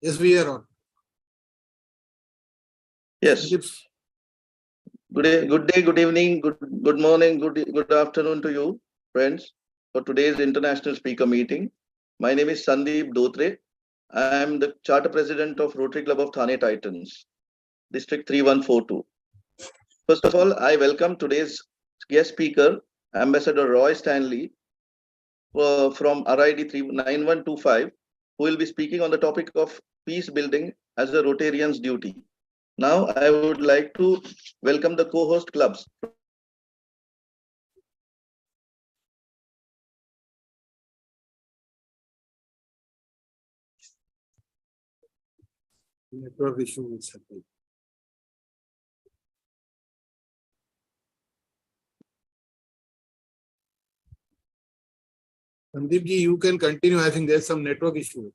Yes, we are on. Yes. Good day, good evening, good morning, good afternoon to you, friends, for today's international speaker meeting. My name is Sandeep Dotre. I am the Charter President of Rotary Club of Thane Titans, District 3142. First of all, I welcome today's guest speaker, Ambassador Roy Stanley from RID 9125, who will be speaking on the topic of peace building as a Rotarian's duty. Now, I would like to welcome the co-host clubs. Network issue is happening. Sandeep ji, you can continue. I think there's some network issue.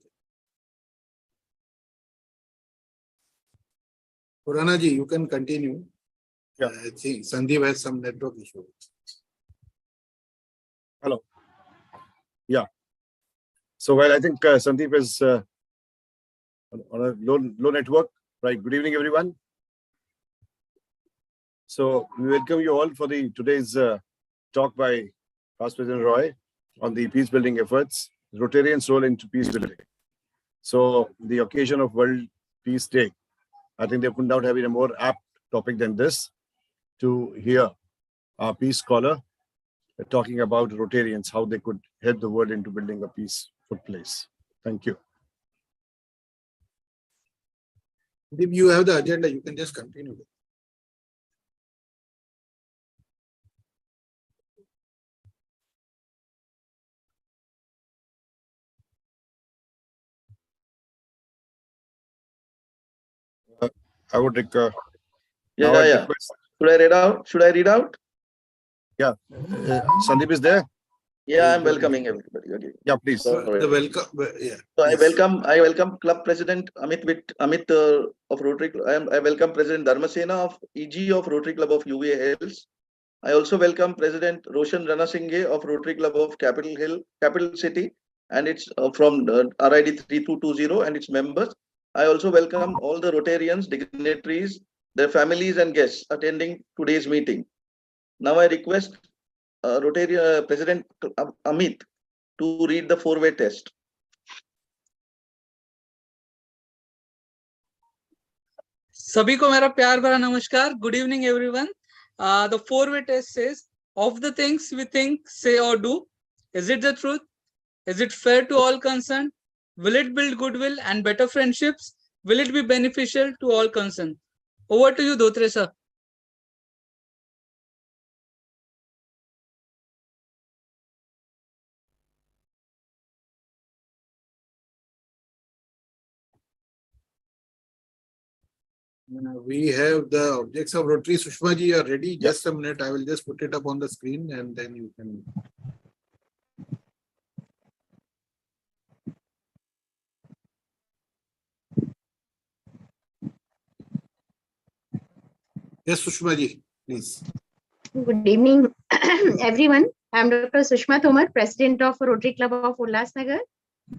Purana ji, you can continue. Yeah. I think Sandeep has some network issue. Hello. Yeah. So, well, I think Sandeep is on a low network. Right. Good evening, everyone. So, we welcome you all for today's talk by Past President Roy on the peace building efforts, Rotarians' role into peace building. So, the occasion of World Peace Day, I think there could not have been a more apt topic than this to hear our peace scholar talking about Rotarians, how they could help the world into building a peaceful place. Thank you. If you have the agenda, you can just continue. I would request. Should I read out? Yeah. Sandeep is there? Yeah, I'm welcoming everybody. Okay. Yeah, please. The welcome. Yeah. So I welcome Club President Amit of Rotary. I welcome President Dharmasena of EG of Rotary Club of UVA Hills. I also welcome President Roshan Ranasinghe of Rotary Club of Capital City, and it's from RID 3220 and its members. I also welcome all the Rotarians, dignitaries, their families and guests attending today's meeting. Now I request Rotary President Amit to read the four-way test. सभी को मेरा प्यार भरा नमस्कार. Good evening, everyone. The four-way test says, of the things we think, say or do, is it the truth? Is it fair to all concerned? Will it build goodwill and better friendships? Will it be beneficial to all concerned? Over to you, Dotre sir. We have the objects of Rotary. Sushma ji, you are ready? Just a minute. I will just put it up on the screen and then you can. Yes, Sushma ji, please. Good evening, everyone. I am Dr. Sushma Tomar, President of Rotary Club of Ulhasnagar.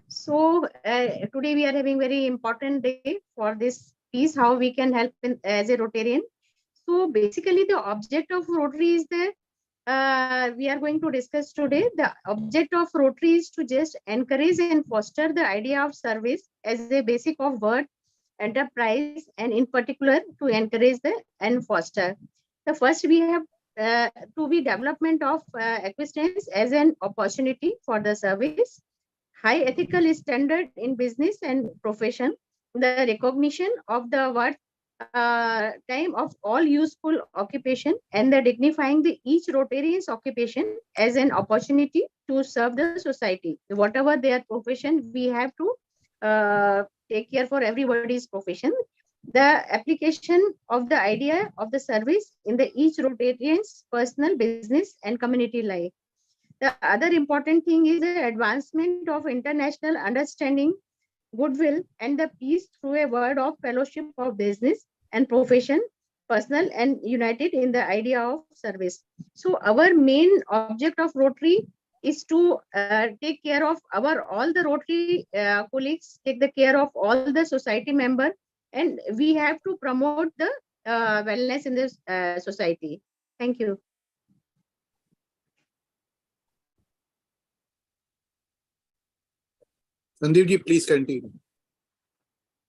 So today we are having very important day for this piece, how we can help as a Rotarian. So basically the object of Rotary is that we are going to discuss today. The object of Rotary is to just encourage and foster the idea of service as a basic of work, enterprise, and in particular to encourage and foster. The first we have to be development of acquaintance as an opportunity for the service, high ethical standard in business and profession, the recognition of the work time of all useful occupation, and the dignifying the each Rotarian's occupation as an opportunity to serve the society. Whatever their profession, we have to take care for everybody's profession. The application of the idea of the service in the each Rotarian's personal, business, and community life. The other important thing is the advancement of international understanding, goodwill, and the peace through a word of fellowship of business and profession, personal and united in the idea of service. So our main object of Rotary is to take care of all the Rotary colleagues, take the care of all the society member, and we have to promote the wellness in this society. Thank you. Sandeep ji, please continue.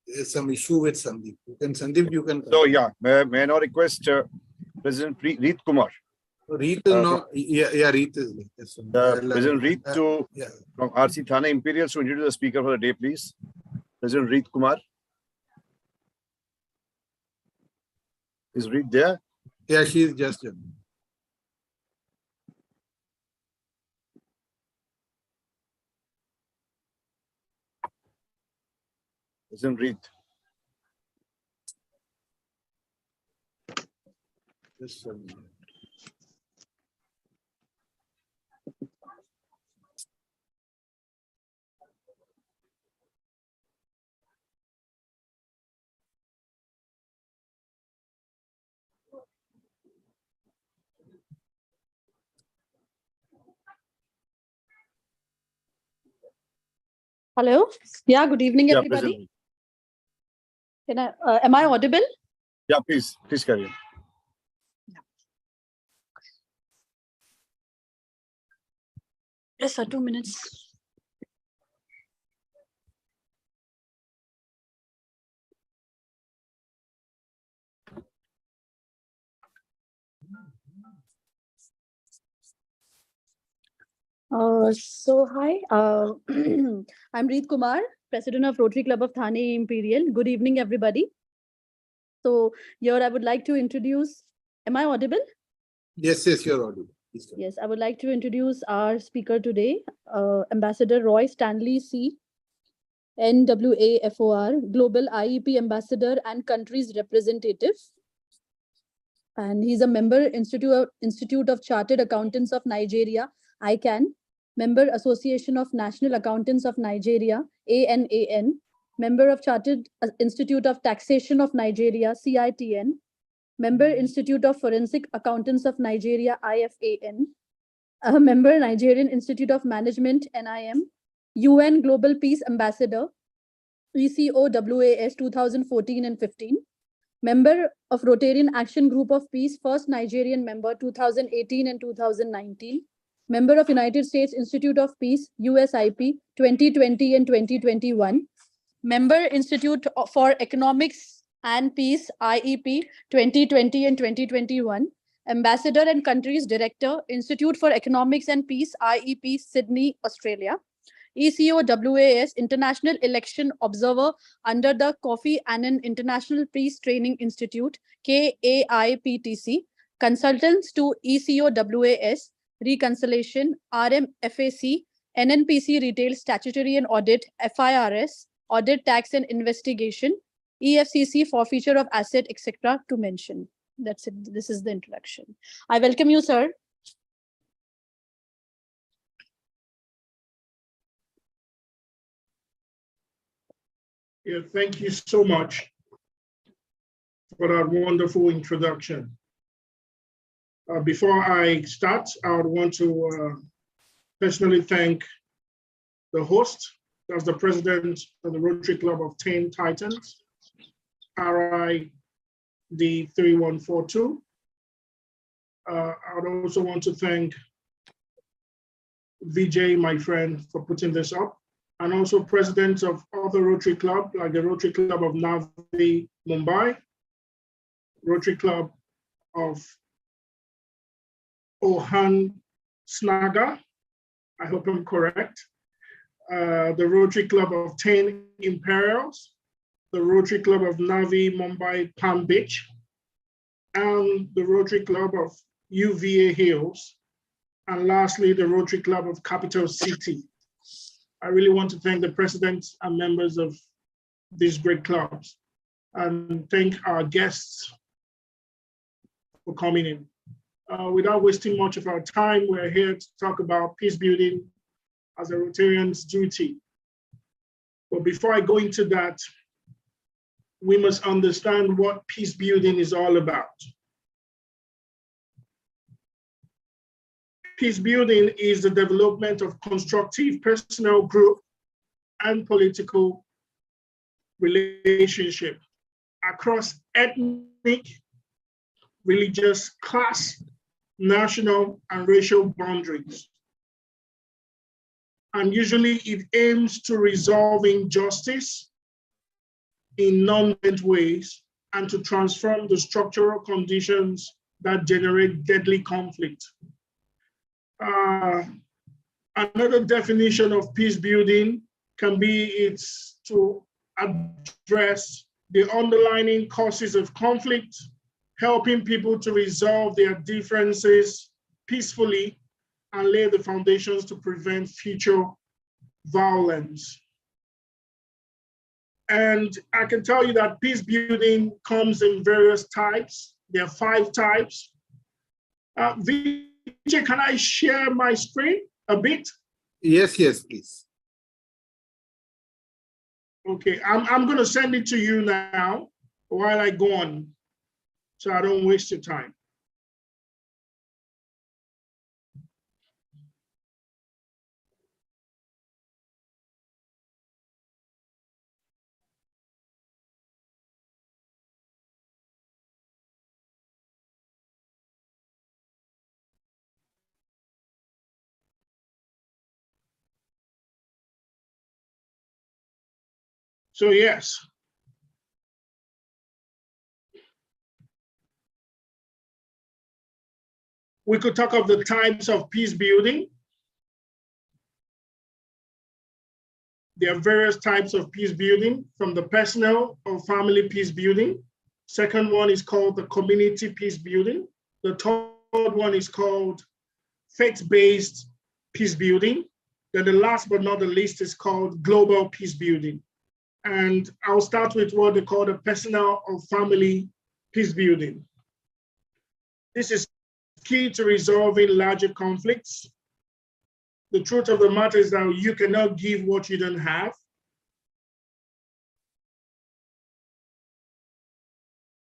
There's some issue with Sandeep. Sandeep, you can. So yeah, may I now request President Reet Kumar. Reet is now, yeah, Reet is there. Yes, President Reet from RC Thane Imperials to introduce the speaker for the day, please. President Reet Kumar. Is Reet there? Yeah, she is just. President Reet. Just a minute. Hello. Yeah, good evening, Yeah, everybody. Am I audible? Yeah, please carry on. Yes, sir, 2 minutes. Hi, I'm Reet Kumar, President of Rotary Club of Thane Imperial. Good evening, everybody. So here I would like to introduce, am I audible? Yes, you're audible. Yes, I would like to introduce our speaker today, Ambassador Roy Stanley C, NWAFOR, Global IEP Ambassador and Countries Representative. And he's a member Institute of Chartered Accountants of Nigeria, ICAN, member Association of National Accountants of Nigeria, ANAN, member of Chartered Institute of Taxation of Nigeria, CITN, member Institute of Forensic Accountants of Nigeria, IFAN, a member Nigerian Institute of Management, NIM, UN Global Peace Ambassador, ECOWAS 2014 and 15, member of Rotarian Action Group of Peace, first Nigerian member 2018 and 2019, member of United States Institute of Peace, USIP 2020 and 2021, member Institute for Economics and Peace, IEP 2020 and 2021, Ambassador and Countries Director, Institute for Economics and Peace, IEP, Sydney, Australia, ECOWAS, International Election Observer under the Kofi Annan International Peace Training Institute, KAIPTC, consultants to ECOWAS, Reconciliation, RMFAC, NNPC Retail Statutory and Audit, FIRS, Audit, Tax and Investigation, EFCC, Forfeiture of Asset, etc. to mention. That's it. This is the introduction. I welcome you, sir. Yeah, thank you so much for that wonderful introduction. Before I start, I would want to personally thank the host, that's the president of the Rotary Club of Thane Titans, RID 3142. I would also want to thank Vijay, my friend, for putting this up, and also presidents of other Rotary Club, like the Rotary Club of Navi, Mumbai, Rotary Club of Ulhasnagar, I hope I'm correct, the Rotary Club of Thane Imperials, the Rotary Club of Navi, Mumbai, Palm Beach, and the Rotary Club of UVA Hills, and lastly, the Rotary Club of Capital City. I really want to thank the presidents and members of these great clubs and thank our guests for coming in. Without wasting much of our time, we're here to talk about peace building as a Rotarian's duty. But before I go into that, we must understand what peace building is all about. Peace building is the development of constructive personal, group, and political relationship across ethnic, religious, class, national, and racial boundaries. And usually it aims to resolve injustice in non-violent ways and to transform the structural conditions that generate deadly conflict. Another definition of peace building can be it's to address the underlying causes of conflict, helping people to resolve their differences peacefully and lay the foundations to prevent future violence. And I can tell you that peace building comes in various types. There are 5 types. Vijay, can I share my screen a bit? Yes, please. Okay, I'm going to send it to you now while I go on, so I don't waste your time. So yes, we could talk of the types of peace building. There are various types of peace building, from the personal or family peace building. Second one is called the community peace building. The third one is called faith-based peace building. Then the last but not the least is called global peace building. And I'll start with what they call the personal or family peace building. This is key to resolving larger conflicts. The truth of the matter is that you cannot give what you don't have.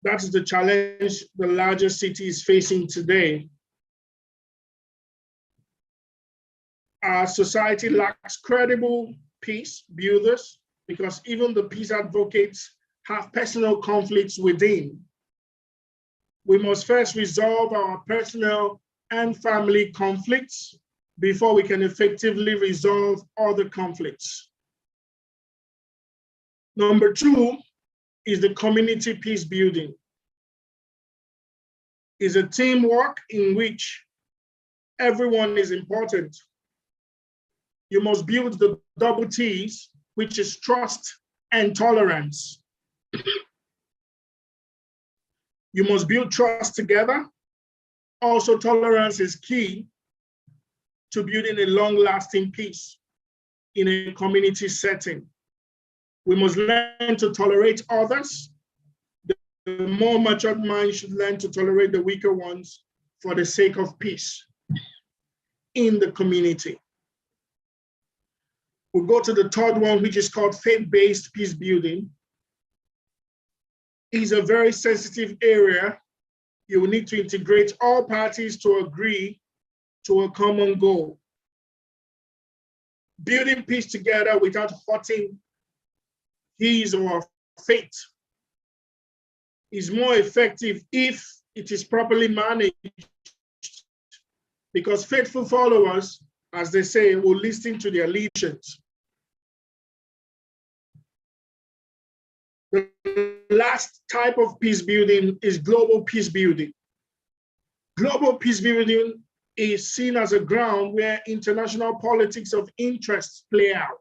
That is the challenge the larger city is facing today. Our society lacks credible peace builders because even the peace advocates have personal conflicts within. We must first resolve our personal and family conflicts before we can effectively resolve other conflicts. Number 2 is the community peace building. It's a teamwork in which everyone is important. You must build the double T's, which is trust and tolerance. You must build trust together. Also, tolerance is key to building a long-lasting peace in a community setting. We must learn to tolerate others. The more matured mind should learn to tolerate the weaker ones for the sake of peace in the community. We'll go to the third one, which is called faith-based peace building. It's a very sensitive area. You will need to integrate all parties to agree to a common goal. Building peace together without hurting his or her faith is more effective if it is properly managed, because faithful followers, as they say, will listen to their leaders. The last type of peace building is global peace building. Global peace building is seen as a ground where international politics of interest play out.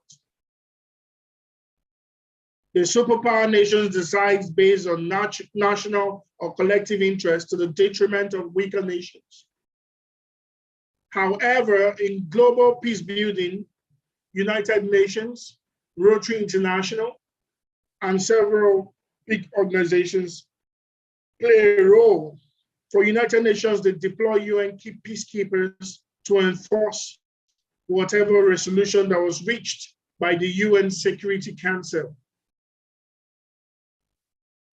The superpower nations decide based on national or collective interest to the detriment of weaker nations. However, in global peace building, United Nations, Rotary International, and several big organizations play a role. For United Nations, they deploy UN peacekeepers to enforce whatever resolution that was reached by the UN Security Council.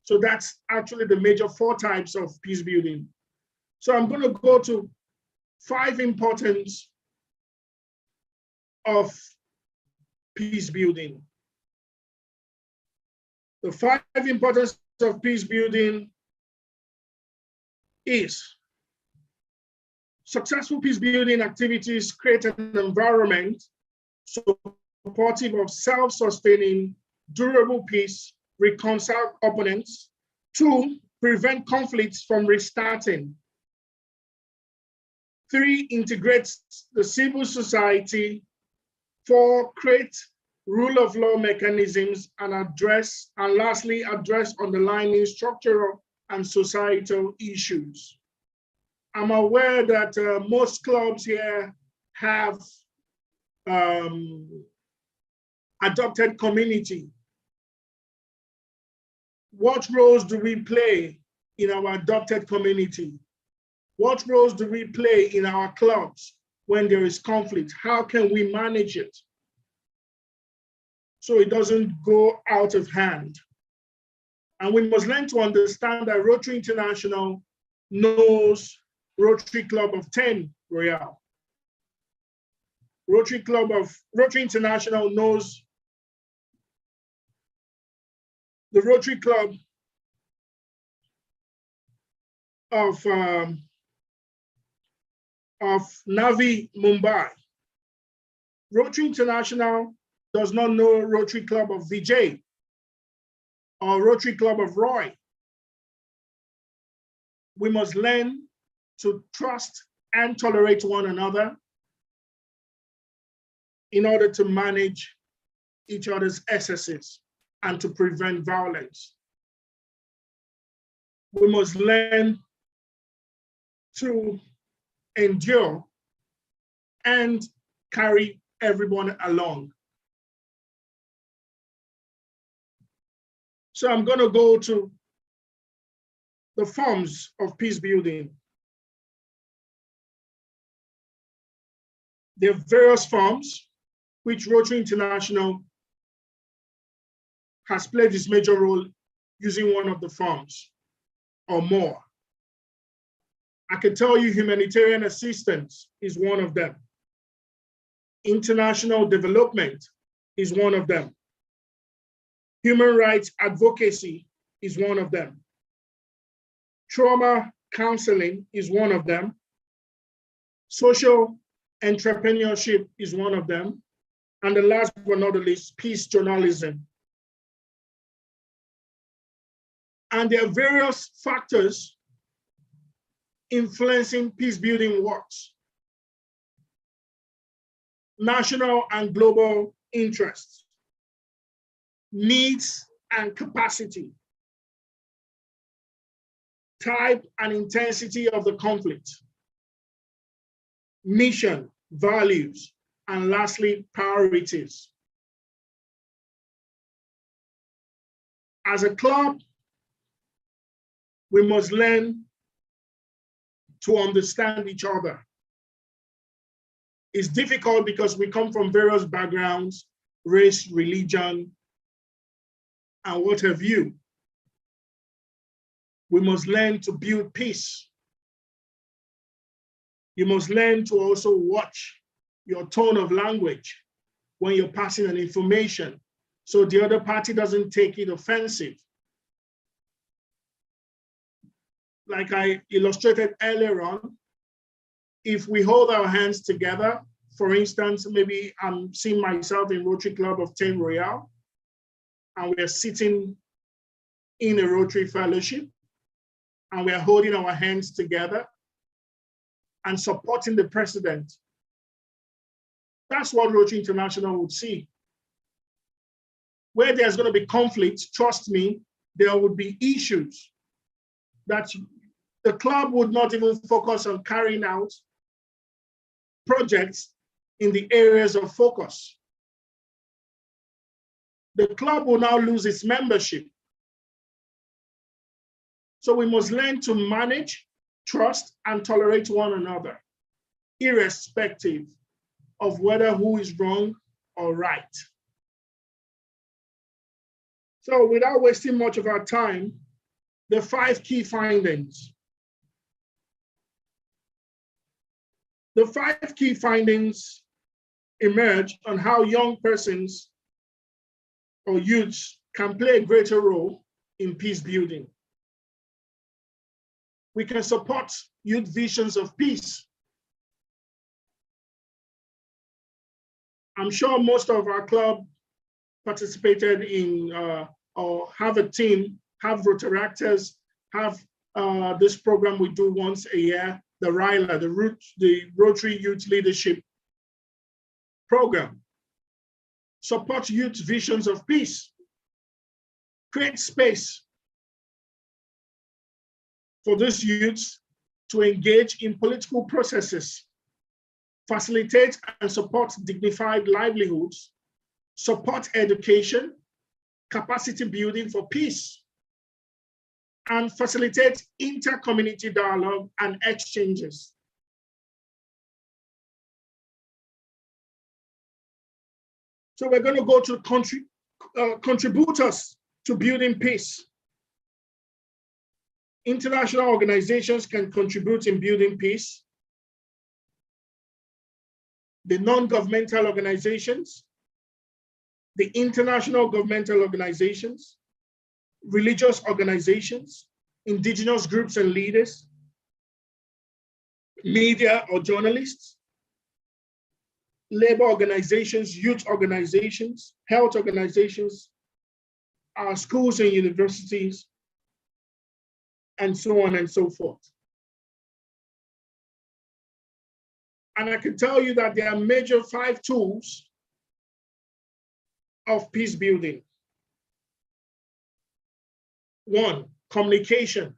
So that's actually the major 4 types of peace building. So I'm going to go to 5 importance of peace building. The 5 importance of peace building is successful peace building activities create an environment supportive of self-sustaining, durable peace, reconcile opponents. 2, prevent conflicts from restarting. 3, integrates the civil society. 4, create rule of law mechanisms and lastly, address underlying structural and societal issues. I'm aware that most clubs here have adopted community. What roles do we play in our adopted community? What roles do we play in our clubs when there is conflict? How can we manage it so it doesn't go out of hand? And we must learn to understand that Rotary International knows Rotary Club of Thane Royal. Rotary International knows the Rotary Club of Navi, Mumbai. Rotary International does not know Rotary Club of Vijay or Rotary Club of Roy. We must learn to trust and tolerate one another in order to manage each other's excesses and to prevent violence. We must learn to endure and carry everyone along. So I'm going to go to the forms of peace building. There are various forms which Rotary International has played its major role using one of the forms or more. I can tell you humanitarian assistance is one of them. International development is one of them. Human rights advocacy is one of them. Trauma counseling is one of them. Social entrepreneurship is one of them. And the last but not the least, peace journalism. And there are various factors influencing peace building works. National and global interests, needs and capacity, type and intensity of the conflict, mission, values, and lastly, priorities. As a club, we must learn to understand each other. It's difficult because we come from various backgrounds, race, religion, and what have you. We must learn to build peace. You must learn to also watch your tone of language when you're passing an information, so the other party doesn't take it offensive. Like I illustrated earlier on, if we hold our hands together, for instance, maybe I'm seeing myself in Rotary Club of Thane Royal, and we're sitting in a Rotary fellowship, and we're holding our hands together and supporting the president. That's what Rotary International would see. Where there's going to be conflict, trust me, there would be issues that the club would not even focus on carrying out projects in the areas of focus. The club will now lose its membership. So we must learn to manage, trust, and tolerate one another, irrespective of whether who is wrong or right. So without wasting much of our time, the 5 key findings. The 5 key findings emerge on how young persons or youths can play a greater role in peace building. We can support youth visions of peace. I'm sure most of our club participated in or have a team, have Rotary actors, have this program we do once a year, the RILA, the Rotary Youth Leadership Program. Support youth visions of peace. Create space for these youths to engage in political processes, facilitate and support dignified livelihoods, support education, capacity building for peace, and facilitate inter-community dialogue and exchanges. So we're going to go to contributors to building peace. International organizations can contribute in building peace. The non-governmental organizations, the international governmental organizations, religious organizations, indigenous groups and leaders, media or journalists, labor organizations, youth organizations, health organizations, our schools and universities, and so on and so forth. And I can tell you that there are major 5 tools of peace building. 1, communication.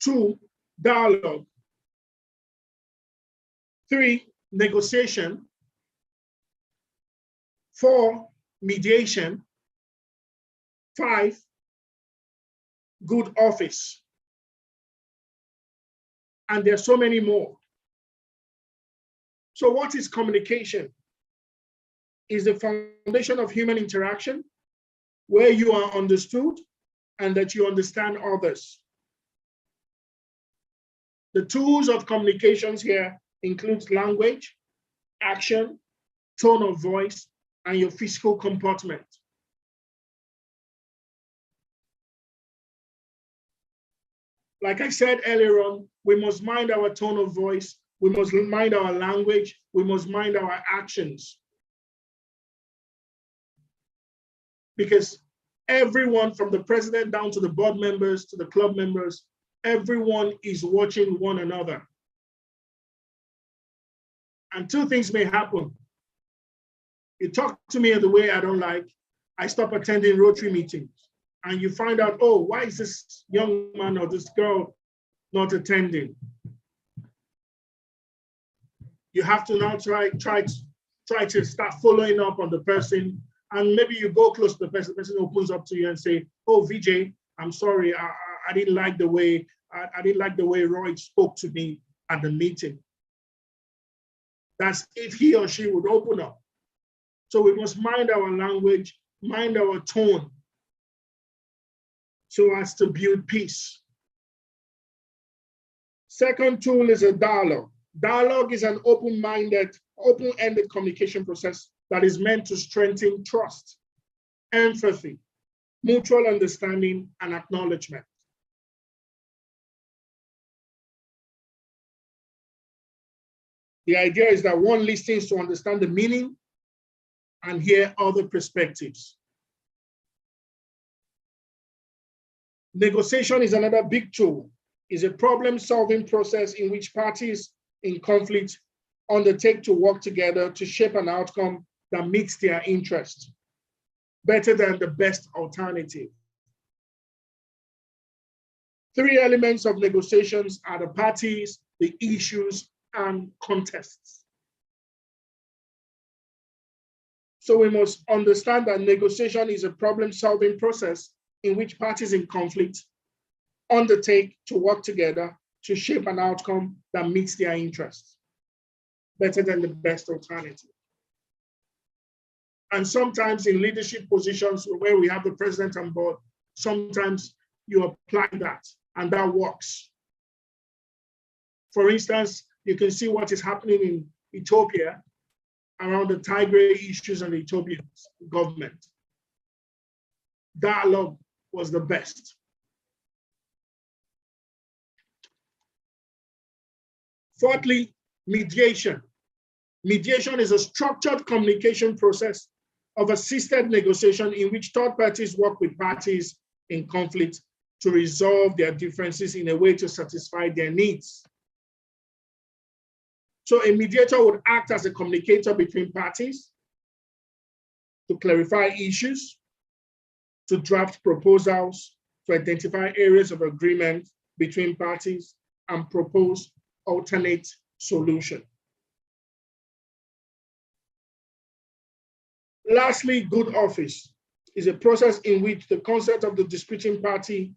2, dialogue. 3, negotiation. 4, mediation. 5, good office. And there are so many more. So what is communication? Is the foundation of human interaction where you are understood and that you understand others. The tools of communications here includes language, action, tone of voice, and your physical comportment. Like I said earlier on, we must mind our tone of voice, we must mind our language, we must mind our actions. Because everyone from the president down to the board members, to the club members, everyone is watching one another. And 2 things may happen. You talk to me in the way I don't like, I stop attending Rotary meetings. And you find out, oh, why is this young man or this girl not attending? You have to now try to start following up on the person, and maybe you go close to the person opens up to you and say, oh, VJ, I'm sorry, I didn't like the way Roy spoke to me at the meeting. That's if he or she would open up. So we must mind our language, mind our tone, so as to build peace. Second tool is a dialogue. Dialogue is an open-minded, open-ended communication process that is meant to strengthen trust, empathy, mutual understanding, and acknowledgement. The idea is that one listens to understand the meaning and hear other perspectives. Negotiation is another big tool. It's a problem-solving process in which parties in conflict undertake to work together to shape an outcome that meets their interests, better than the best alternative. 3 elements of negotiations are the parties, the issues, and contests. So we must understand that negotiation is a problem-solving process in which parties in conflict undertake to work together to shape an outcome that meets their interests, better than the best alternative. And sometimes in leadership positions where we have the president on board, sometimes you apply that and that works. For instance, you can see what is happening in Ethiopia around the Tigray issues and the Ethiopian government. Dialogue was the best. Fourthly, mediation. Mediation is a structured communication process of assisted negotiation in which third parties work with parties in conflict to resolve their differences in a way to satisfy their needs. So a mediator would act as a communicator between parties to clarify issues, to draft proposals, to identify areas of agreement between parties, and propose alternate solution. Lastly, good office is a process in which the consent of the disputing party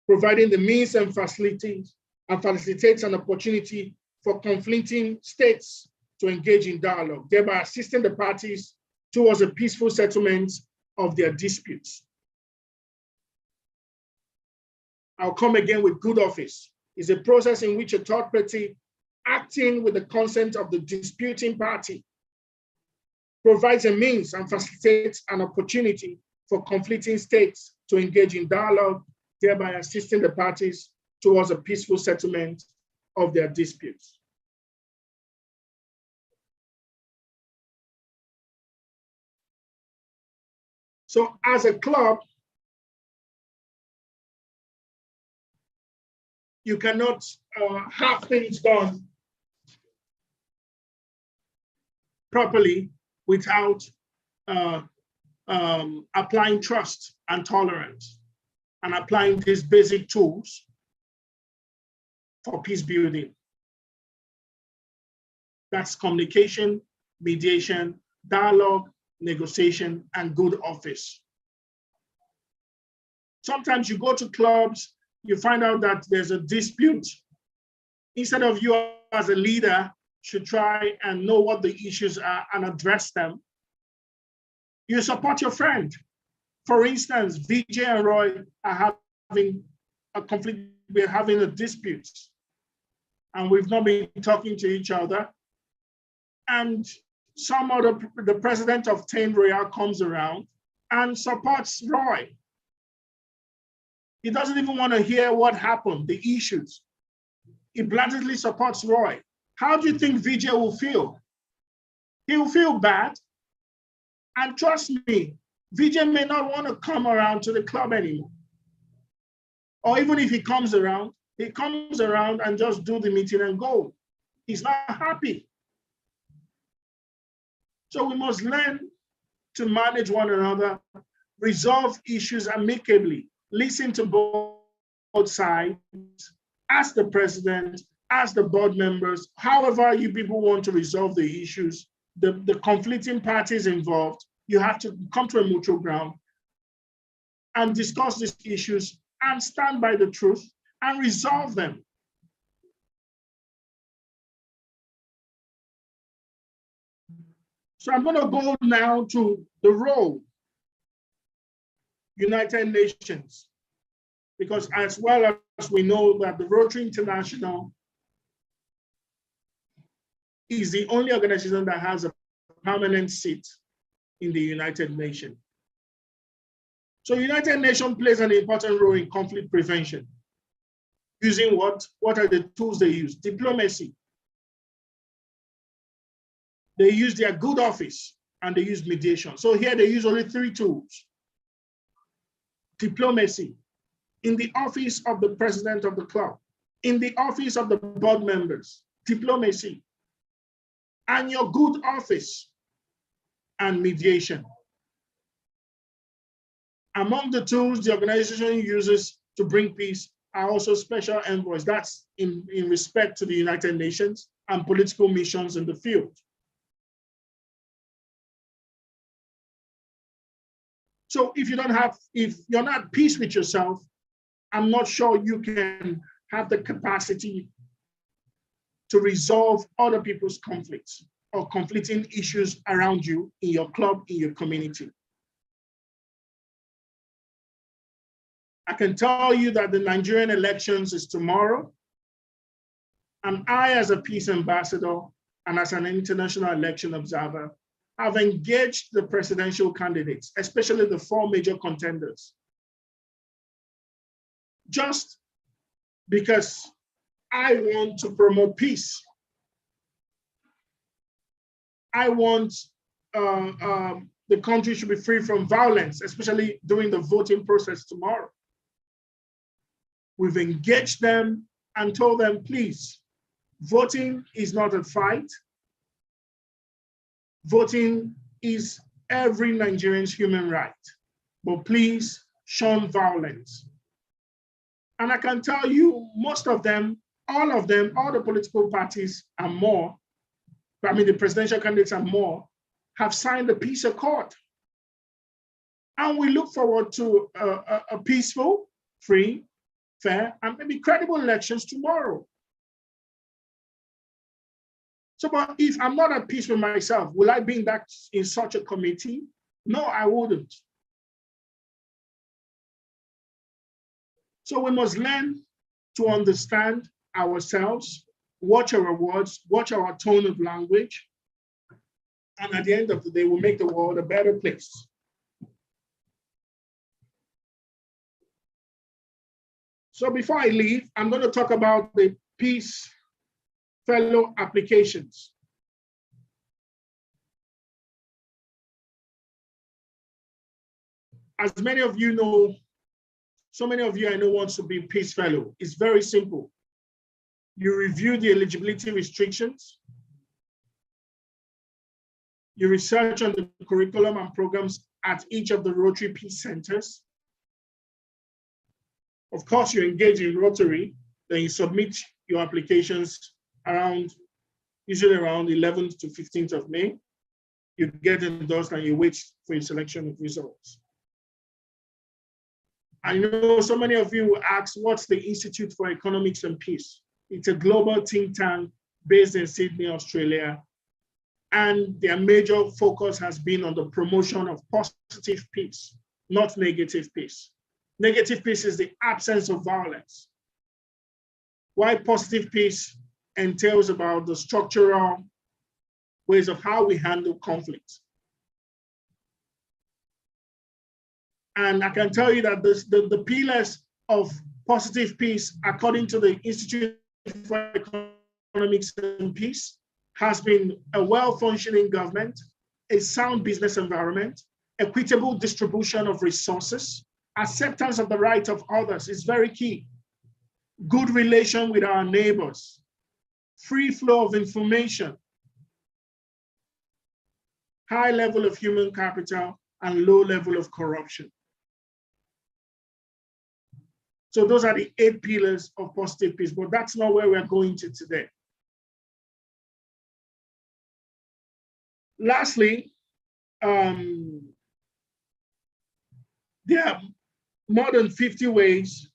providing the means and facilities and facilitates an opportunity for conflicting states to engage in dialogue, thereby assisting the parties towards a peaceful settlement of their disputes. I'll come again with good office. Is a process in which a third party acting with the consent of the disputing party provides a means and facilitates an opportunity for conflicting states to engage in dialogue, thereby assisting the parties towards a peaceful settlement of their disputes. So as a club, you cannot have things done properly without applying trust and tolerance and applying these basic tools for peace building. That's communication, mediation, dialogue, negotiation, and good office. Sometimes you go to clubs, you find out that there's a dispute. Instead of you as a leader should try and know what the issues are and address them, you support your friend. For instance, Vijay and Roy are having a conflict, we're having a dispute, and we've not been talking to each other. And the president of Thane comes around and supports Roy. He doesn't even want to hear what happened, the issues. He blatantly supports Roy. How do you think Vijay will feel? He will feel bad. And trust me, Vijay may not want to come around to the club anymore. Or even if he comes around and just do the meeting and go. He's not happy. So we must learn to manage one another, resolve issues amicably, listen to both sides, ask the president, ask the board members, however you people want to resolve the issues, the conflicting parties involved, you have to come to a mutual ground and discuss these issues and stand by the truth and resolve them. So I'm going to go now to the role, United Nations, because as well as we know that the Rotary International is the only organization that has a permanent seat in the United Nations. So United Nations plays an important role in conflict prevention. Using what? What are the tools they use? Diplomacy. They use their good office and they use mediation. So here they use only 3 tools. Diplomacy, in the office of the president of the club, in the office of the board members, diplomacy, and your good office and mediation. Among the tools the organization uses to bring peace are also special envoys. That's in respect to the United Nations and political missions in the field. So if you're not at peace with yourself, I'm not sure you can have the capacity to resolve other people's conflicts or conflicting issues around you in your club, in your community. I can tell you that the Nigerian elections is tomorrow. And I, as a peace ambassador and as an international election observer, have engaged the presidential candidates, especially the 4 major contenders, just because I want to promote peace. I want the country should be free from violence, especially during the voting process tomorrow. We've engaged them and told them, please, voting is not a fight. Voting is every Nigerian's human right, but please shun violence. And I can tell you, most of them, all the political parties and more, I mean, the presidential candidates and more, have signed the peace accord. And we look forward to a peaceful, free, fair, and maybe credible elections tomorrow. So, but if I'm not at peace with myself, will I be in such a committee? No, I wouldn't. So we must learn to understand ourselves, watch our words, watch our tone of language, and at the end of the day, we'll make the world a better place. So before I leave, I'm going to talk about the Peace Fellow applications. As many of you know, so many of you I know wants to be Peace Fellow. It's very simple. You review the eligibility restrictions. You research on the curriculum and programs at each of the Rotary Peace Centers. Of course, you engage in Rotary, then you submit your applications usually around 11th to 15th of May. You get endorsed and you wait for your selection of results. I know so many of you ask, what's the Institute for Economics and Peace? It's a global think tank based in Sydney, Australia. And their major focus has been on the promotion of positive peace, not negative peace. Negative peace is the absence of violence. While positive peace entails about the structural ways of how we handle conflict. And I can tell you that the pillars of positive peace, according to the Institute for Economics and Peace, has been a well-functioning government, a sound business environment, equitable distribution of resources, acceptance of the rights of others is very key, good relation with our neighbors, free flow of information, high level of human capital, and low level of corruption. So those are the 8 pillars of positive peace, but that's not where we're going to today. Lastly, there are more than 50 ways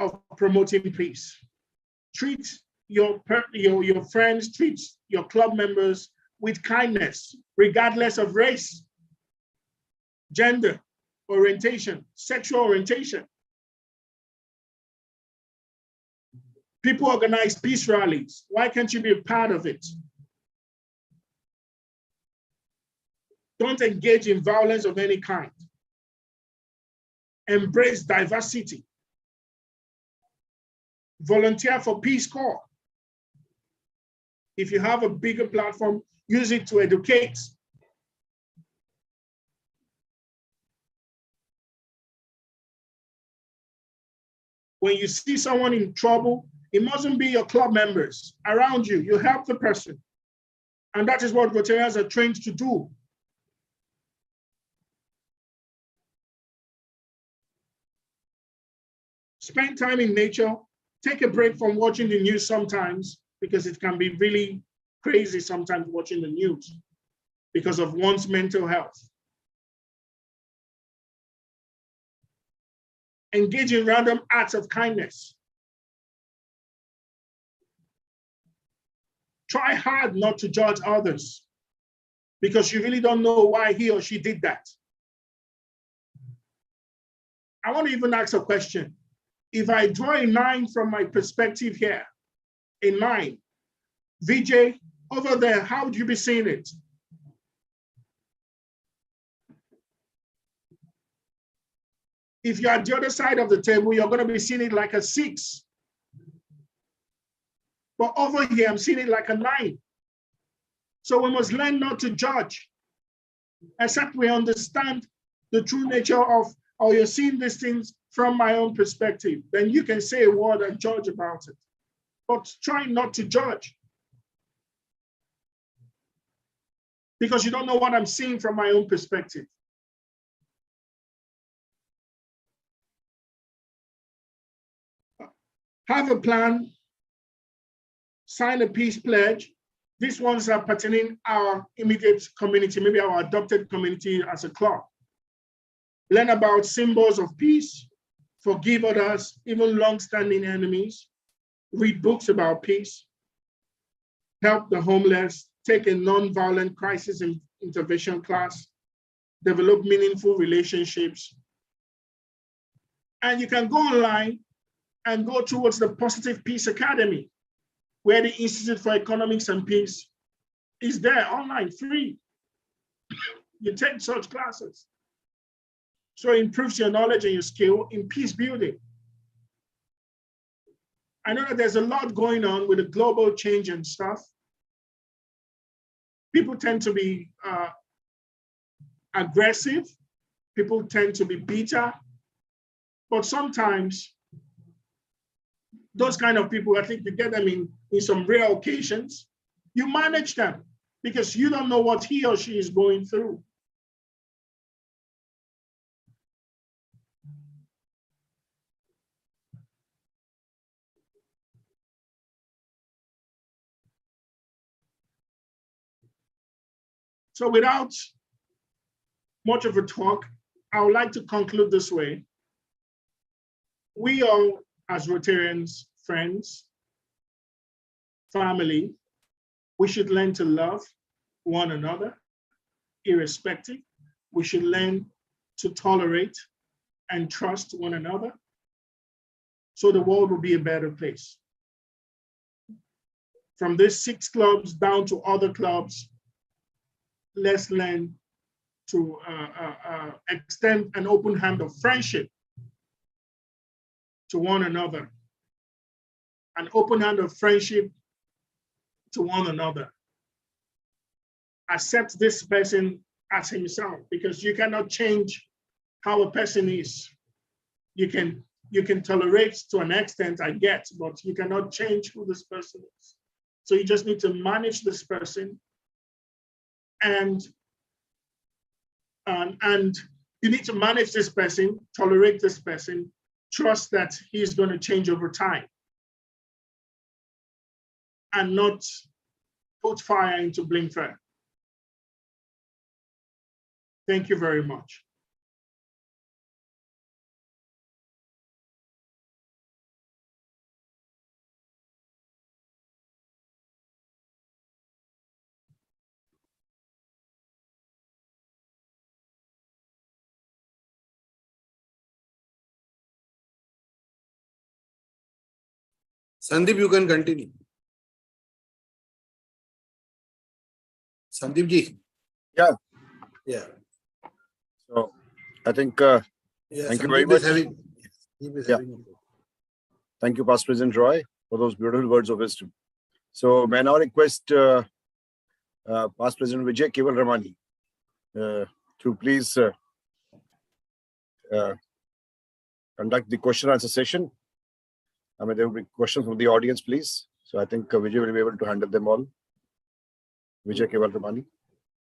of promoting peace. Treat your friends, treat your club members with kindness, regardless of race, gender, orientation, sexual orientation. People organize peace rallies. Why can't you be a part of it? Don't engage in violence of any kind. Embrace diversity. Volunteer for Peace Corps. If you have a bigger platform, use it to educate. When you see someone in trouble, it mustn't be your club members around you. You help the person. And that is what Rotarians are trained to do. Spend time in nature. Take a break from watching the news sometimes, because it can be really crazy sometimes watching the news because of one's mental health. Engage in random acts of kindness. Try hard not to judge others because you really don't know why he or she did that. I want to even ask a question. If I draw a line from my perspective here in mind. VJ, over there, how would you be seeing it? If you're at the other side of the table, you're going to be seeing it like a 6. But over here, I'm seeing it like a 9. So we must learn not to judge, except we understand the true nature of, or you're seeing these things from my own perspective. Then you can say a word and judge about it. But try not to judge. Because you don't know what I'm seeing from my own perspective. Have a plan, sign a peace pledge. These ones are pertaining our immediate community, maybe our adopted community as a club. Learn about symbols of peace, forgive others, even long-standing enemies, read books about peace, help the homeless, take a non-violent crisis intervention class, develop meaningful relationships. And you can go online and go towards the Positive Peace Academy, where the Institute for Economics and Peace is there online, free. You take such classes. So it improves your knowledge and your skill in peace building. I know that there's a lot going on with the global change and stuff. People tend to be aggressive. People tend to be bitter. But sometimes those kind of people, I think you get them in some rare occasions, you manage them because you don't know what he or she is going through. So without much of a talk, I would like to conclude this way. We all, as Rotarians, friends, family, we should learn to love one another, irrespective. We should learn to tolerate and trust one another, so the world will be a better place. From these 6 clubs down to other clubs, let's learn to extend an open hand of friendship to one another, an open hand of friendship to one another. Accept this person as himself, because you cannot change how a person is. You can tolerate to an extent, I get, but you cannot change who this person is. So you just need to manage this person, and you need to manage this person, tolerate this person, trust that he's going to change over time, and not put fire into blink fire. Thank you very much. Sandeep, you can continue. Sandeep ji. Yeah. Yeah. So I think, Yeah, thank you Sandeep very much. Yeah. Thank you, Past President Roy, for those beautiful words of wisdom. So may I now request Past President Vijay Keval Ramani to please conduct the question answer session. I mean, there will be questions from the audience, please. So I think Vijay will be able to handle them all. Vijay Keval Ramani.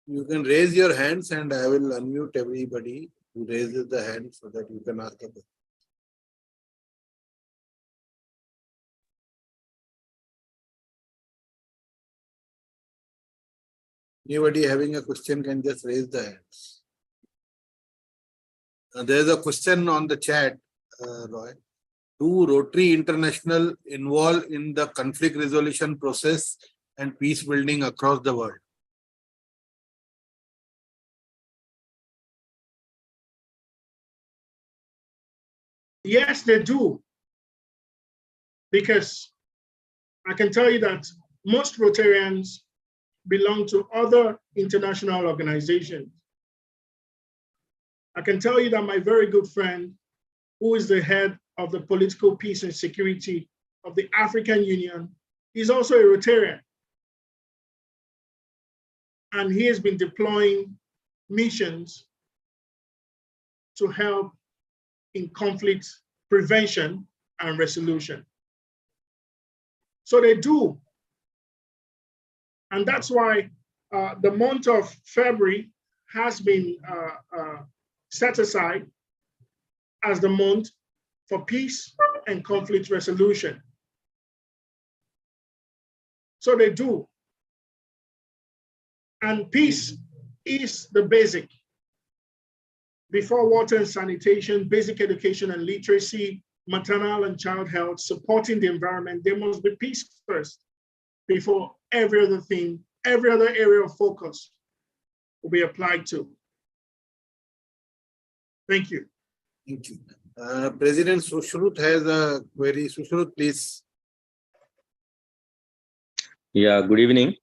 You can raise your hands and I will unmute everybody who raises the hand so that you can ask the question. Anybody having a question can just raise the hands. There is a question on the chat, Roy. Do Rotary International involve in the conflict resolution process and peace building across the world? Yes, they do. Because I can tell you that most Rotarians belong to other international organizations. I can tell you that my very good friend, who is the head of the political peace and security of the African Union, is also a Rotarian. And he has been deploying missions to help in conflict prevention and resolution. So they do. And that's why the month of February has been set aside as the month for peace and conflict resolution. So they do. And peace is the basic. Before water and sanitation, basic education and literacy, maternal and child health, supporting the environment, there must be peace first before every other thing, every other area of focus will be applied to. Thank you. Thank you. President Sushrut has a query. Sushrut, please. Yeah, good evening.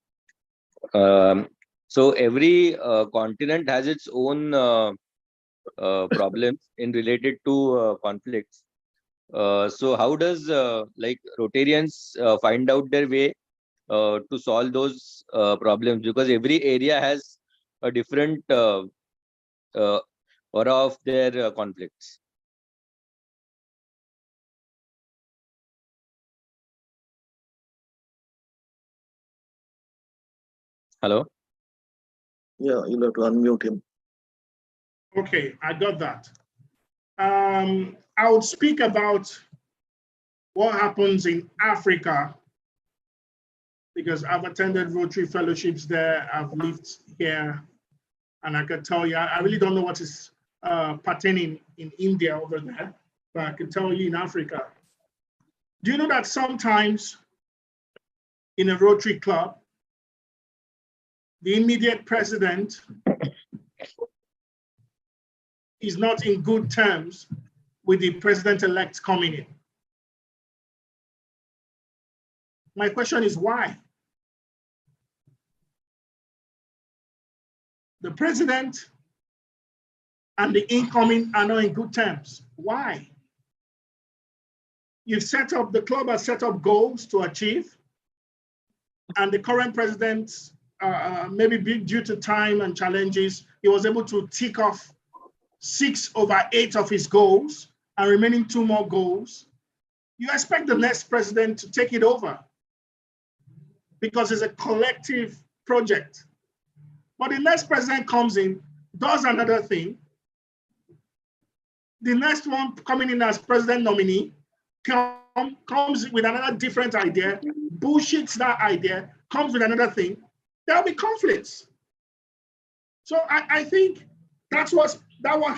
So every continent has its own problems in related to conflicts. So how does like Rotarians find out their way to solve those problems? Because every area has a different aura of their conflicts. Hello? Yeah, you'll have to unmute him. Okay, I got that. I would speak about what happens in Africa because I've attended Rotary fellowships there, I've lived here, and I can tell you, I really don't know what is pertaining in India over there, but I can tell you in Africa. Do you know that sometimes in a Rotary club, the immediate president is not in good terms with the president-elect coming in? My question is why? The president and the incoming are not in good terms. Why? You've set up, the club has set up goals to achieve, and the current president, maybe due to time and challenges, he was able to tick off 6/8 of his goals and remaining 2 more goals. You expect the next president to take it over because it's a collective project. But the next president comes in, does another thing. The next one coming in as president nominee comes with another different idea, bullshits that idea, comes with another thing. There'll be conflicts. So I think that's what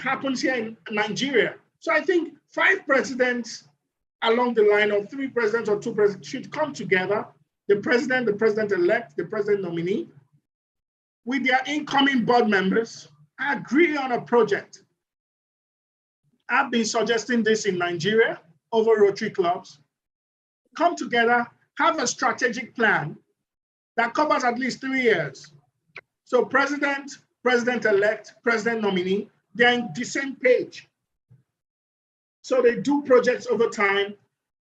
happens here in Nigeria. So I think 5 presidents along the line of 3 presidents or 2 presidents should come together, the president-elect, the president nominee, with their incoming board members, agree on a project. I've been suggesting this in Nigeria over Rotary clubs. Come together, have a strategic plan that covers at least 3 years. So president, president-elect, president nominee, they're on the same page. So they do projects over time.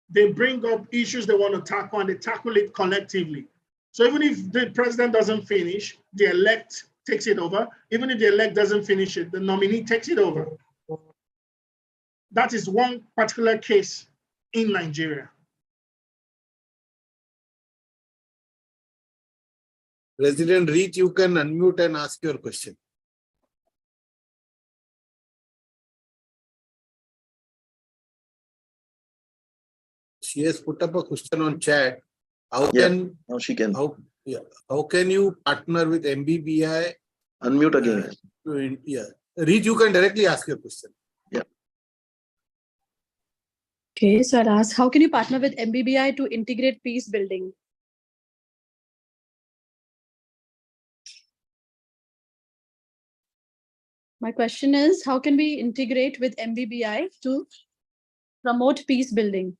They bring up issues they want to tackle and they tackle it collectively. So even if the president doesn't finish, the elect takes it over. Even if the elect doesn't finish it, the nominee takes it over. That is one particular case in Nigeria. President Reed, you can unmute and ask your question. She has put up a question on chat. How can Now she can how can you partner with MBBI? unmute again. Reed, you can directly ask your question. Okay, so I'll ask, how can you partner with MBBI to integrate peace building? My question is, how can we integrate with MBBI to promote peace building?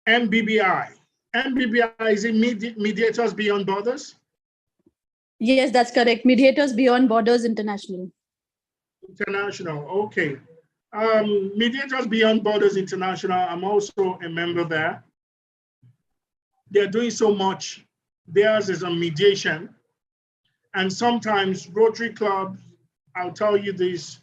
MBBI. MBBI is it Mediators Beyond Borders? Yes, that's correct. Mediators Beyond Borders International. International, okay. Mediators Beyond Borders International, I'm also a member there. They're doing so much. Theirs is on mediation. And sometimes Rotary Club, I'll tell you this,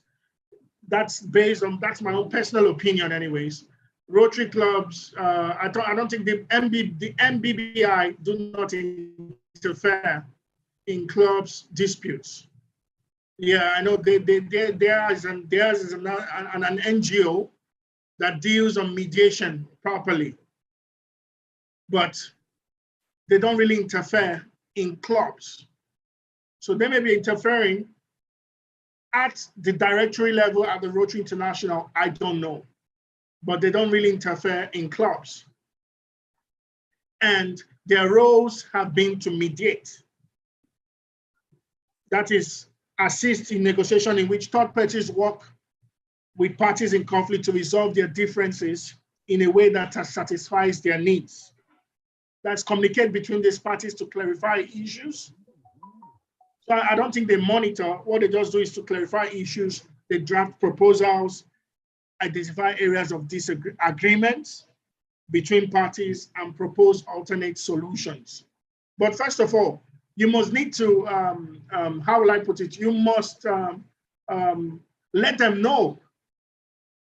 that's my own personal opinion anyways. Rotary clubs, I don't think the MBBI do not interfere in clubs disputes. Yeah, I know theirs is an NGO that deals on mediation properly, but they don't really interfere in clubs. So they may be interfering at the directory level at the Rotary International, I don't know, but they don't really interfere in clubs. And their roles have been to mediate. That is, assist in negotiation in which third parties work with parties in conflict to resolve their differences in a way that satisfies their needs. That's communicate between these parties to clarify issues. So I don't think they monitor. What they just do is to clarify issues. They draft proposals, identify areas of disagreements between parties, and propose alternate solutions. But first of all, you must need to, how will I put it? You must let them know.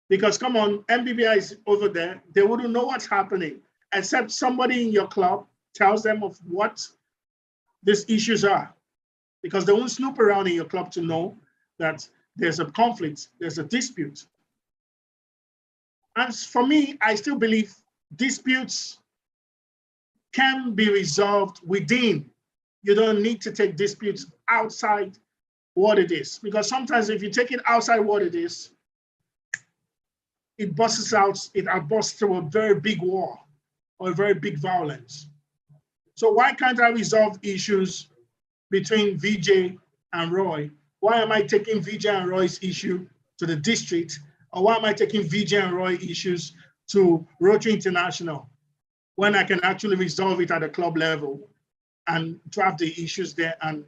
Because come on, MBBI is over there. They wouldn't know what's happening, except somebody in your club tells them of what these issues are. Because they won't snoop around in your club to know that there's a conflict, there's a dispute. And for me, I still believe disputes can be resolved within. You don't need to take disputes outside what it is. Because sometimes if you take it outside what it is, it bursts out, it bursts through a very big war or a very big violence. So why can't I resolve issues between VJ and Roy? Why am I taking VJ and Roy's issue to the district? Or why am I taking VJ and Roy issues to Rotary International when I can actually resolve it at a club level and draft the issues there and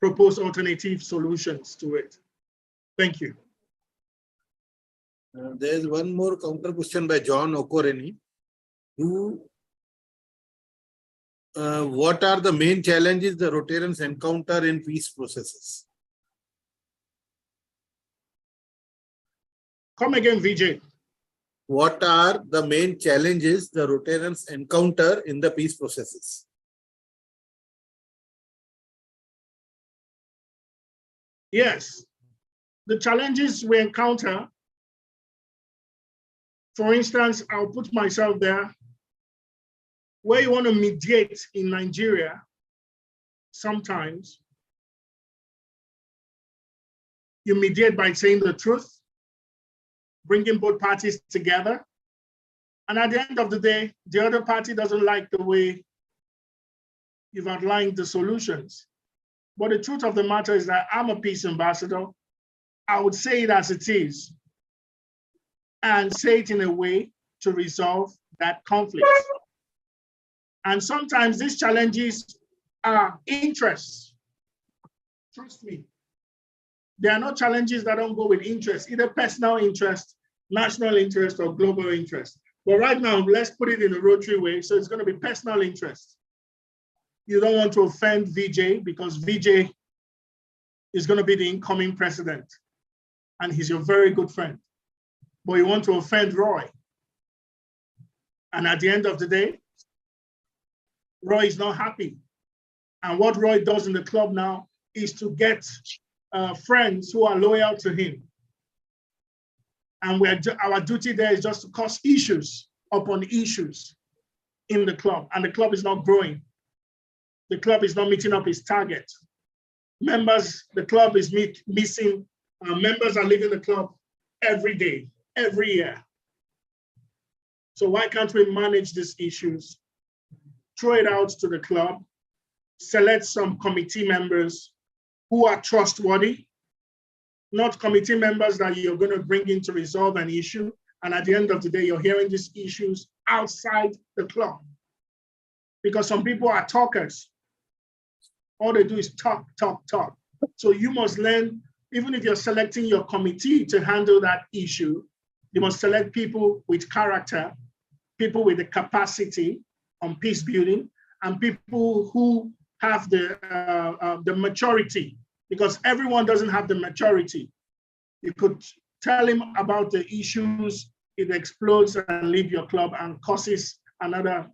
propose alternative solutions to it? Thank you. There's one more counter question by John Okoreni. What are the main challenges the Rotarians encounter in peace processes? Come again, VJ. What are the main challenges the Rotarians encounter in the peace processes? Yes, the challenges we encounter, for instance, I'll put myself there, where you want to mediate in Nigeria, sometimes you mediate by saying the truth, bringing both parties together. And at the end of the day, the other party doesn't like the way you've outlined the solutions. But the truth of the matter is that I'm a peace ambassador. I would say it as it is and say it in a way to resolve that conflict. And sometimes these challenges are interests. Trust me. There are no challenges that don't go with interest, either personal interest, national interest, or global interest. But right now, let's put it in a Rotary way. So it's going to be personal interest. You don't want to offend VJ because VJ is going to be the incoming president. And he's your very good friend. But you want to offend Roy. And at the end of the day, Roy is not happy. And what Roy does in the club now is to get friends who are loyal to him. And our duty there is just to cause issues upon issues in the club. And the club is not growing. The club is not meeting up its target. Members, the club is missing. Members are leaving the club every day, every year. So why can't we manage these issues? Throw it out to the club, select some committee members who are trustworthy, not committee members that you're going to bring in to resolve an issue, And at the end of the day, you're hearing these issues outside the club. Because some people are talkers. All they do is talk, talk, talk. So you must learn, even if you're selecting your committee to handle that issue, you must select people with character, people with the capacity on peace building, and people who have the maturity, because everyone doesn't have the maturity. You could tell him about the issues, it explodes and leave your club and causes another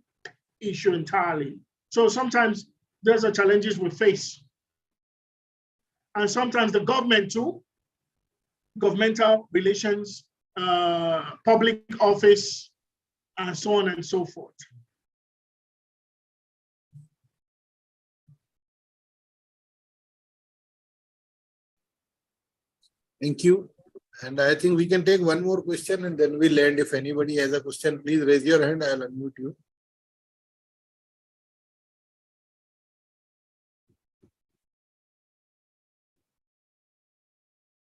issue entirely. So sometimes there's the challenges we face. And sometimes the government too, governmental relations, public office, and so on and so forth. Thank you. And I think we can take one more question and then we'll end. If anybody has a question, please raise your hand. I'll unmute you.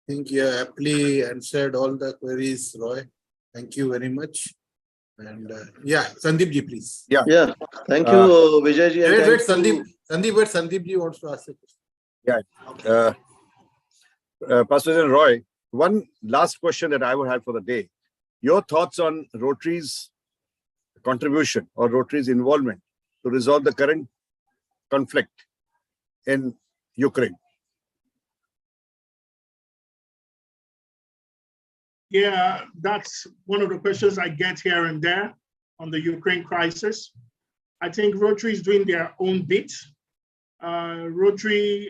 I think you aptly answered all the queries, Roy. Thank you very much. And yeah, Sandeep ji, please. Yeah, thank you, Vijay ji. Wait, Sandeep ji wants to ask a question. Yeah. Pastor Roy, one last question that I would have for the day. Your thoughts on Rotary's contribution or Rotary's involvement to resolve the current conflict in Ukraine? Yeah, that's one of the questions I get here and there on the Ukraine crisis. I think Rotary is doing their own bit. Rotary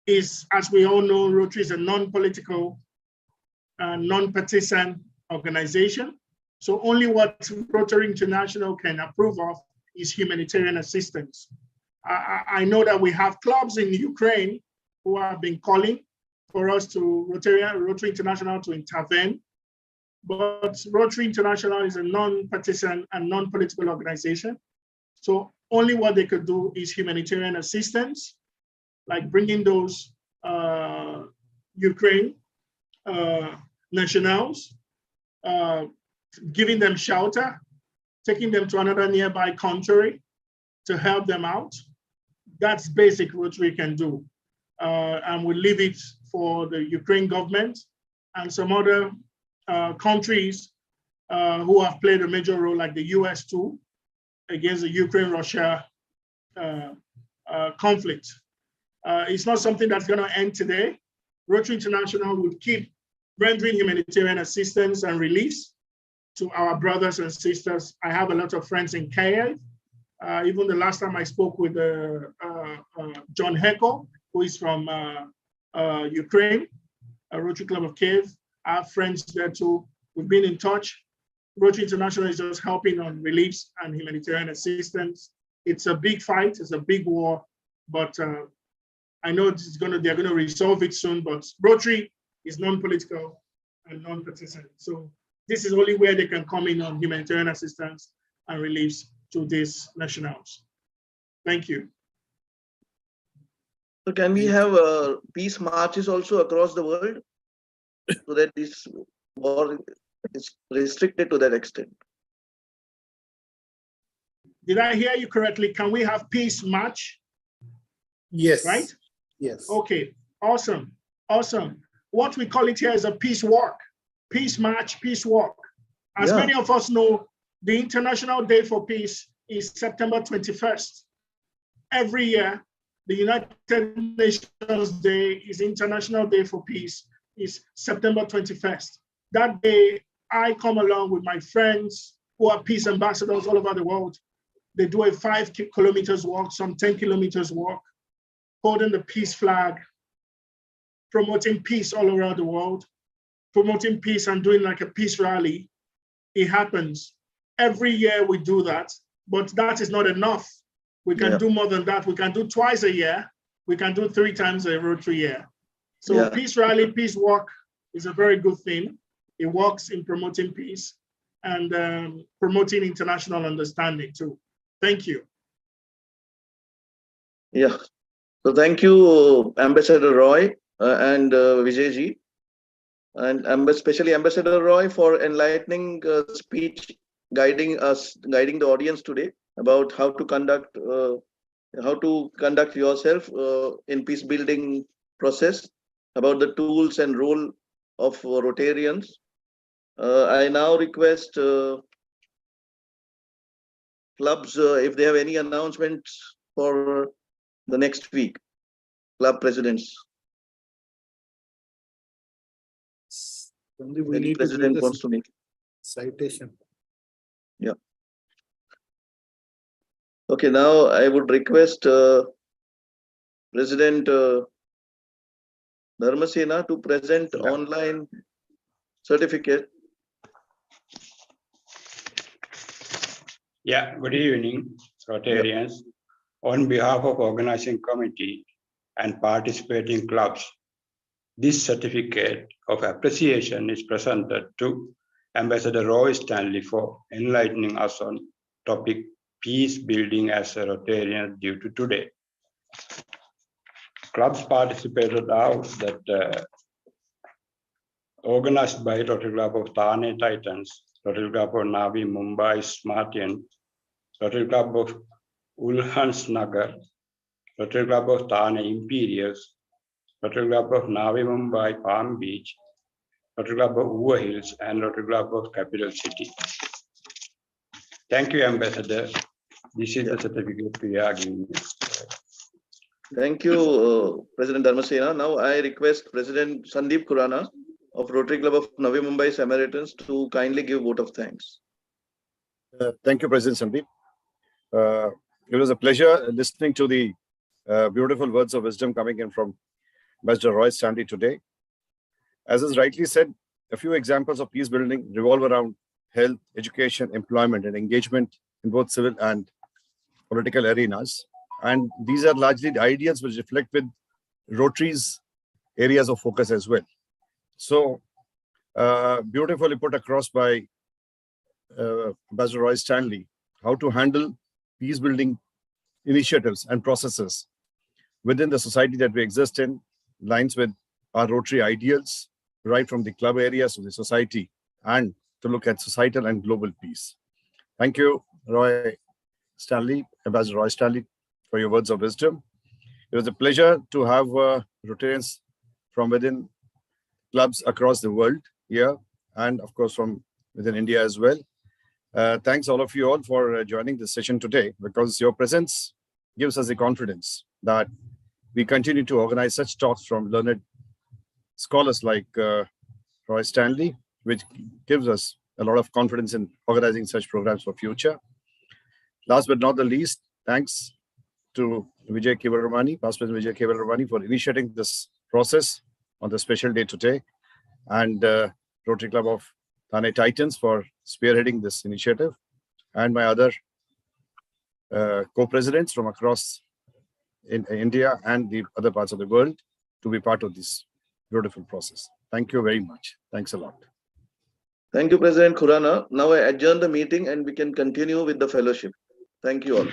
is, as we all know, Rotary is a non-political, non-partisan organization. So only what Rotary International can approve of is humanitarian assistance. I know that we have clubs in Ukraine who have been calling for us to Rotary International to intervene. But Rotary International is a non-partisan and non-political organization. So only what they could do is humanitarian assistance, like bringing those Ukraine nationals, giving them shelter, taking them to another nearby country to help them out. That's basic Rotary can do. And we leave it for the Ukraine government and some other countries who have played a major role, like the US too, against the Ukraine-Russia conflict. It's not something that's going to end today. Rotary International will keep rendering humanitarian assistance and reliefs to our brothers and sisters. I have a lot of friends in Kiev. Even the last time I spoke with John Heckel, who is from Ukraine, Rotary Club of Kiev. I have friends there too. We've been in touch. Rotary International is just helping on reliefs and humanitarian assistance. It's a big fight, it's a big war, but I know they're gonna resolve it soon, but Rotary is non-political and non-partisan. So this is only where they can come in on humanitarian assistance and reliefs to these nationals. Thank you. So can we have peace marches also across the world so that this war is restricted to that extent? Did I hear you correctly? Can we have peace march? Yes. Right? Yes. Okay, awesome, awesome. What we call it here is a peace walk, peace march, peace walk. As many of us know, the International Day for Peace is September 21st. Every year, the United Nations Day is International Day for Peace, is September 21st. That day, I come along with my friends who are peace ambassadors all over the world. They do a 5 kilometers walk, some 10 kilometers walk, holding the peace flag, promoting peace all around the world, promoting peace and doing like a peace rally. It happens. Every year we do that, but that is not enough. We can do more than that. We can do twice a year. We can do 3 times a Rotary year. So peace rally, peace walk is a very good thing. It works in promoting peace and promoting international understanding too. Thank you. Yeah. So thank you, Ambassador Roy and Vijay ji. and especially Ambassador Roy for enlightening speech, guiding the audience today about how to conduct yourself in peace building process, about the tools and role of Rotarians. I now request clubs if they have any announcements for the next week. Club presidents. Only we Any need to president give wants the to make. citation. Okay, now I would request President Dharmasena to present online certificate. Yeah, good evening, Rotarians. On behalf of organizing committee and participating clubs, this certificate of appreciation is presented to Ambassador Roy Stanley for enlightening us on topic peace building as a Rotarian due to today. Clubs participated out that organized by Rotary Club of Thane Titans, Rotary Club of Navi Mumbai Samaritans, Rotary Club of Ulhasnagar, Rotary Club of Thane Imperials, Rotary Club of Navi Mumbai Palm Beach, Rotary Club of Uva Hills, and Rotary Club of Capital City. Thank you, Ambassador. This is the certificate we are giving. Thank you, President Dharmasena. Now I request President Sandeep Khurana of Rotary Club of Navi Mumbai Samaritans to kindly give vote of thanks. Thank you, President Sandeep. It was a pleasure listening to the beautiful words of wisdom coming in from Ambassador Roy Stanley today. As is rightly said, a few examples of peace building revolve around health, education, employment, and engagement in both civil and political arenas. And these are largely the ideas which reflect with Rotary's areas of focus as well. So, beautifully put across by Ambassador Roy Stanley, how to handle peace building initiatives and processes within the society that we exist in, lines with our Rotary ideals, right from the club areas to the society, and to look at societal and global peace. Thank you, Roy Stanley, Ambassador Roy Stanley, for your words of wisdom. It was a pleasure to have Rotarians from within clubs across the world here, and of course from within India as well. Thanks all of you all for joining this session today, because your presence gives us the confidence that we continue to organize such talks from learned scholars like Roy Stanley, which gives us a lot of confidence in organizing such programs for future. Last but not the least, thanks to Vijay Kevalramani, Past President Vijay Kevalramani, for initiating this process on the special day today, and Rotary Club of Thane Titans for spearheading this initiative, and my other co-presidents from across in India and the other parts of the world to be part of this beautiful process. Thank you very much. Thanks a lot. Thank you, President Khurana. Now I adjourn the meeting and we can continue with the fellowship. Thank you all.